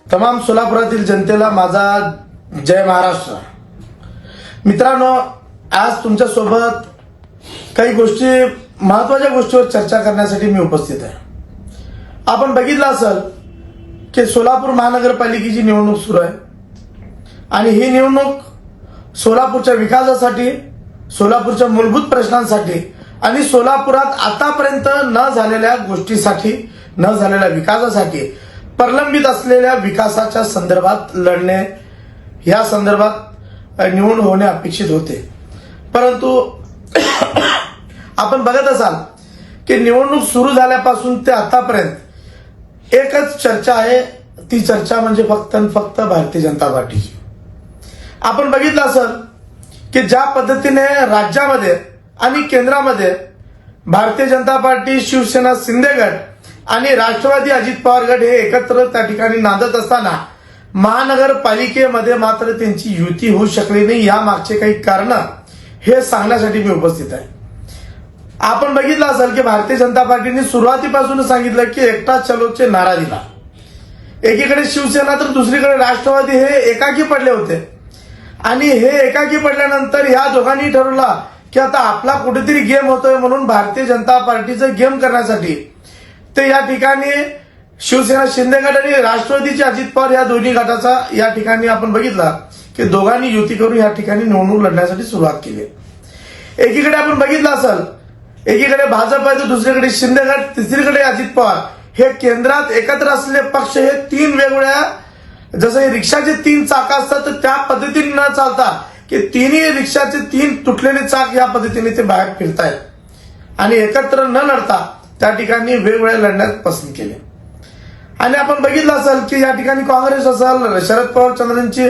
तमाम सोलापुरातील जनतेला माझा जय महाराष्ट्र। मित्रांनो, आज तुमच्या सोबत काही गोष्टी महत्वाच्या गोष्टीवर चर्चा करण्यासाठी मी उपस्थित आहे। आपण बघितलं असेल की सोलापूर महानगरपालिकेची निवडणूक सुरू आहे आणि ही निवडणूक सोलापूरच्या विकासासाठी, सोलापूरच्या मूलभूत प्रश्नांसाठी आणि सोलापुरात आतापर्यंत न झालेल्या गोष्टीसाठी, न झालेल्या विकासासाठी, प्रलंबित असलेल्या विकासाच्या संदर्भात लढणे, या संदर्भात निवडणूक होणे अपेक्षित होते। परंतु आपण बघत असाल की निवडणूक सुरू झाल्यापासून ते आतापर्यंत एकच चर्चा आहे, ती चर्चा म्हणजे फक्त आणि फक्त भारतीय जनता पार्टीची। आपण बघितलं असेल की ज्या पद्धतीने राज्यामध्ये आणि केंद्रामध्ये भारतीय जनता पार्टी, शिवसेना, शिंदे गट आणि राष्ट्रवादी अजित पवार गट हे एकत्र त्या ठिकाणी नांदत असताना महानगरपालिकेमध्ये मात्र त्यांची युती होऊ शकली नाही। या मागचे काही कारण हे सांगण्यासाठी मी उपस्थित आहे। आपण बघितलं असेल की भारतीय जनता पार्टीने सुरुवातीपासून सांगितलं की एकटा चलोचे नारा दिला। एकीकडे शिवसेना तर दुसरीकडे राष्ट्रवादी हे एकाकी पडले होते आणि हे एकाकी पडल्यानंतर ह्या दोघांनी ठरवलं की आता आपला कुठेतरी गेम होतोय, म्हणून भारतीय जनता पार्टीचं गेम करण्यासाठी ते या ठिकाणी शिवसेना, शिंदे गट आणि राष्ट्रवादीचे अजित पवार या दोन्ही गटाचा या ठिकाणी आपण बघितला की दोघांनी युती करून या ठिकाणी निवडणूक लढण्यासाठी सुरुवात केली। एकीकडे आपण बघितलं असेल, एकीकडे भाजप आहे तर दुसरीकडे शिंदे गट, तिसरीकडे अजित पवार हे केंद्रात एकत्र असलेले पक्ष हे तीन वेगवेगळ्या, जसं हे रिक्षाचे तीन चाक असतात तर त्या पद्धतीने न चालता की तिन्ही रिक्षाचे तीन तुटलेले चाक या पद्धतीने ते बाहेर फिरतायत आणि एकत्र न लढता त्या ठिकाणी वेगवेगळ्या लढण्यात पसंत केले। आणि आपण बघितलं असेल की या ठिकाणी काँग्रेस असेल, शरद पवार चंद्रांची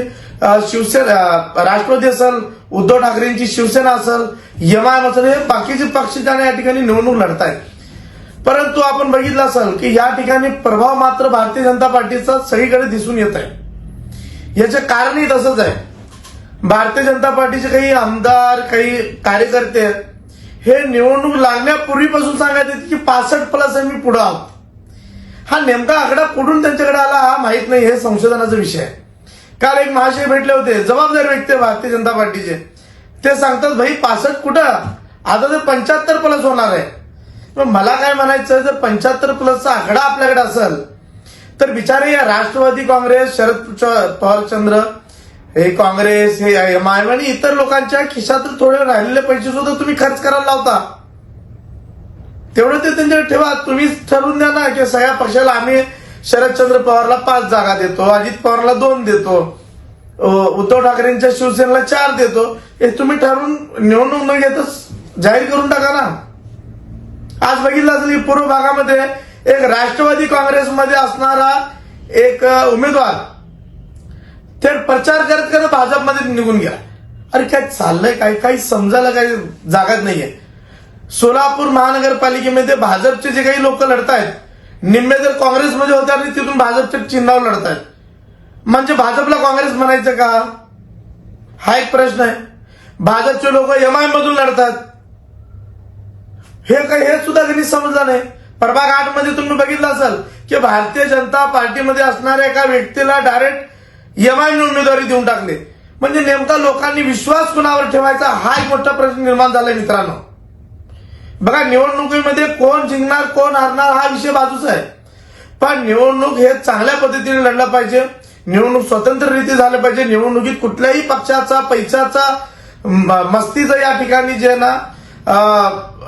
शिवसेना, राष्ट्रवादी असेल, उद्धव ठाकरेंची शिवसेना असेल, एमआयएम असेल, हे बाकीचे पक्ष त्याने या ठिकाणी निवडणूक लढतायत। परंतु आपण बघितलं असेल की या ठिकाणी प्रभाव मात्र भारतीय जनता पार्टीचा सगळीकडे दिसून येत आहे। याचे कारणही तसंच आहे। भारतीय जनता पार्टीचे काही आमदार, काही कार्यकर्ते हे निवडणूक लागण्यापूर्वीपासून सांगत आहेत की 65+ आम्ही पुढे आहोत। हा नेमका आकडा कुठून त्यांच्याकडे आला हा माहित नाही, हे संशोधनाचा विषय आहे। काल एक महाशय भेटले होते, जबाबदार व्यक्ती भारतीय जनता पार्टीचे, ते सांगतात भाई 65 कुठं, आता तर 75+ होणार आहे। मला काय म्हणायचं, जर 75+चा आकडा आपल्याकडे असेल तर बिचारे या राष्ट्रवादी काँग्रेस, शरद पवारचंद्र हे काँग्रेस, हे एमआयएम आणि इतर लोकांच्या खिशात थोडे राहिलेले पैसे सुद्धा तुम्ही खर्च करायला लावता, तेवढं ते त्यांच्याकडे ठेवा। तुम्ही ठरवून द्या ना की सगळ्या पक्षाला आम्ही शरदचंद्र पवारला 5 जागा देतो, अजित पवारला 2 देतो, उद्धव ठाकरेंच्या शिवसेनेला 4 देतो, हे तुम्ही ठरवून निवडणूक न घेतच जाहीर करून टाका ना। आज बघितलं असेल की पूर्व भागामध्ये एक राष्ट्रवादी काँग्रेसमध्ये असणारा एक उमेदवार ते प्रचार करत करत भाजपमध्ये निघून गेला। अरे काय चाललंय, काय काही समजायला काही जागाच नाहीये। सोलापूर महानगरपालिकेमध्ये भाजपचे जे काही लोक लढतायत, निम्मे तर काँग्रेसमध्ये होते आणि तिथून भाजपच्या चिन्हावर लढतायत, म्हणजे भाजपला काँग्रेस म्हणायचं का, हा एक प्रश्न आहे। भाजपचे लोक एमआयएम मधून लढतात, हे सुद्धा कधी समजलं नाही। प्रभाग 8 मध्ये तुम्ही बघितलं असेल की भारतीय जनता पार्टीमध्ये असणाऱ्या एका व्यक्तीला डायरेक्ट एमआयएम उमेदवारी देऊन टाकले, म्हणजे नेमका लोकांनी विश्वास कुणावर ठेवायचा हा एक मोठा प्रश्न निर्माण झालाय। मित्रांनो बघा, निवडणुकीमध्ये कोण जिंकणार कोण हारणार हा विषय बाजूचा आहे, पण निवडणूक हे चांगल्या पद्धतीने लढलं पाहिजे, निवडणूक स्वतंत्ररित्या झालं पाहिजे। निवडणुकीत कुठल्याही पक्षाचा, पैशाचा, मस्तीचा या ठिकाणी जे ना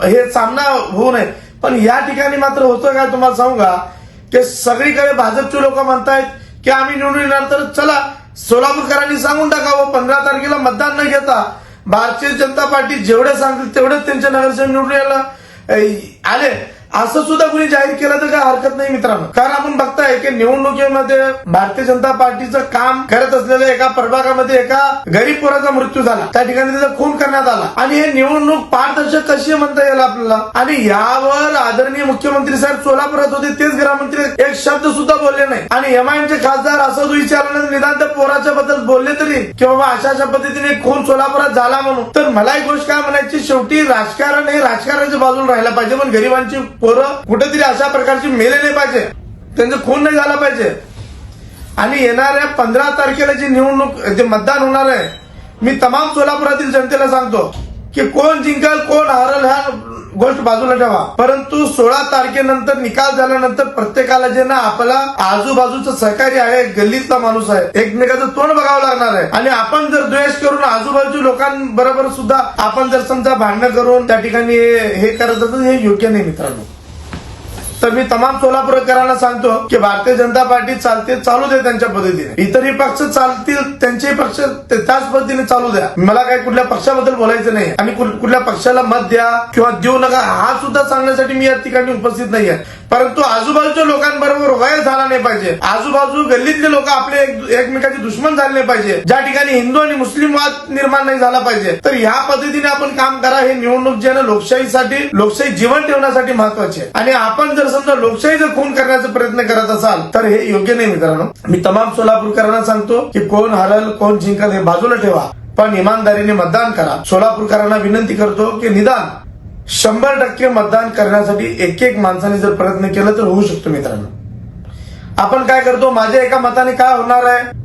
हे सामना होऊ नये। पण या ठिकाणी मात्र होतं काय तुम्हाला सांगू का, की सगळीकडे भाजपचे लोक म्हणतायत की आम्ही निवडून येणार, तर चला सोलापूरकरांनी सांगून टाकावं 15 तारखेला मतदान न घेता भारतीय जनता पार्टी जेवढे सांगतील तेवढेच त्यांच्या नगरसेवक निवडून यायला आले, असं सुद्धा कुणी जाहीर केलं तर काय हरकत नाही मित्रांनो। कारण आपण बघताय की निवडणुकीमध्ये भारतीय जनता पार्टीचं काम करत असलेल्या एका प्रभागामध्ये एका गरीब पोराचा मृत्यू झाला, त्या ठिकाणी त्याचा खून करण्यात आला आणि हे निवडणूक पारदर्शक कशी म्हणता येईल आपल्याला। आणि यावर आदरणीय मुख्यमंत्री साहेब सोलापुरात होते, तेच गृहमंत्री एक शब्द सुद्धा बोलले नाही आणि एमआयएमचे खासदार असं विचारलं निदान त्या पोराच्या बद्दल बोलले तरी की बाबा अशा पद्धतीने खून सोलापुरात झाला म्हणून। तर मला एक गोष्ट काय म्हणायची, शेवटी राजकारण हे राजकारणाच्या बाजूला राहायला पाहिजे, पण गरिबांची पोरं कुठेतरी अशा प्रकारची मेले नाही पाहिजे, त्यांचं खून नाही झाला पाहिजे। आणि येणाऱ्या 15 तारखेला जी निवडणूक जे मतदान होणार आहे, मी तमाम सोलापुरातील जनतेला सांगतो की कोण जिंकल कोण हारल ह्या गोष्ट बाजूला ठेवा, परंतु 16 तारखेनंतर निकाल झाल्यानंतर प्रत्येकाला जे ना आपला आजूबाजूचं सहकारी आहे, गल्लीतला माणूस आहे, एकमेकाचं तोंड बघावं लागणार आहे. आणि आपण जर द्वेष करून आजूबाजूच्या लोकांबरोबर सुद्धा आपण जर समजा भांडणं करून त्या ठिकाणी हे करत असतो, हे योग्य नाही मित्रांनो. तर मी तमाम सोलापूरकरांना सांगतो की भारतीय जनता पार्टी चालते, चालू दे त्यांच्या पद्धतीने. इतरही पक्ष चालतील, त्यांचे पक्ष त्याच पद्धतीने चालू द्या. मला काही कुठल्या पक्षाबद्दल बोलायचं नाही आणि कुठल्या पक्षाला मत द्या किंवा देऊ नका हा सुद्धा सांगण्यासाठी मी या ठिकाणी उपस्थित नाहीये. परंतु आजूबाजूच्या लोकांबरोबर वय झाला नाही पाहिजे. आजूबाजू गल्लीतले लोक आपले एकमेकाचे दुश्मन झाले नाही पाहिजे. ज्या ठिकाणी हिंदू आणि मुस्लिम वाद निर्माण नाही झाला पाहिजे. तर ह्या पद्धतीने आपण काम करा. हे निवडणूक जे ना लोकशाहीसाठी, लोकशाही जीवन ठेवण्यासाठी महत्वाचे आहे. आणि आपण जर समजा लोकशाही जर खून करण्याचा प्रयत्न करत असाल तर हे योग्य नाही मित्रांनो. मी तमाम सोलापूरकरांना सांगतो की कोण हरल कोण जिंकल हे बाजूला ठेवा, पण इमानदारीने मतदान करा. सोलापूरकरांना विनंती करतो की निदान 100% मतदान करण्यासाठी एक माणसाने जर प्रयत्न केला तर होऊ शकतो मित्रांनो. आपण काय करतो, माझ्या एका मताने काय होणार आहे,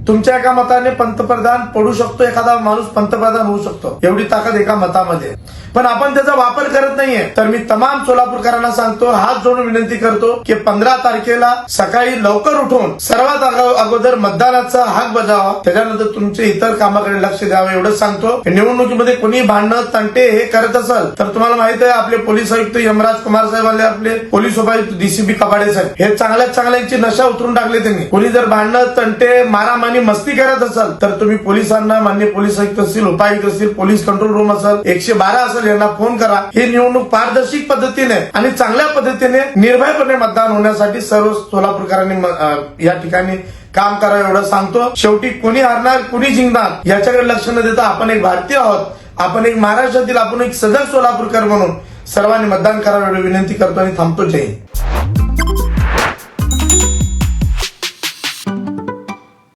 तुमच्या एका मताने पंतप्रधान पडू शकतो, एखादा माणूस पंतप्रधान होऊ शकतो, एवढी ताकद एका मतामध्ये. पण आपण त्याचा वापर करत नाहीये. तर मी तमाम सोलापूरकरांना सांगतो, हात जोडून विनंती करतो की 15 तारखेला सकाळी लवकर उठून सर्वात अगोदर मतदानाचा हक बजावा, त्याच्यानंतर तुमचे इतर कामाकडे लक्ष द्यावं एवढंच सांगतो. निवडणुकीमध्ये कोणी भांडणं तंटे हे करत असेल तर तुम्हाला माहित आहे आपले पोलीस आयुक्त यमराज कुमार साहेब आले, आपले पोलीस उपायुक्त डीसीपी कबाडे साहेब, हे चांगल्याची नशा उतरून टाकले त्यांनी. कोणी जर भांडणं तंटे मारामारी मस्ती करत असाल तर तुम्ही पोलिसांना, मान्य पोलीस आयुक्त असतील, उपायुक्त असतील, पोलीस कंट्रोल रूम असेल, 112 असेल, यांना फोन करा. ही निवडणूक पारदर्शी पद्धतीने आणि चांगल्या पद्धतीने निर्भयपणे मतदान होण्यासाठी सर्व सोलापूरकरांनी या ठिकाणी काम करा एवढं सांगतो. शेवटी कोणी हारणार कोणी जिंकणार याच्याकडे लक्ष न देता आपण एक भारतीय आहोत, आपण एक महाराष्ट्रातील, आपण एक सजग सोलापूरकर म्हणून सर्वांनी मतदान करावं एवढी विनंती करतो आणि थांबतो. जय हिंद.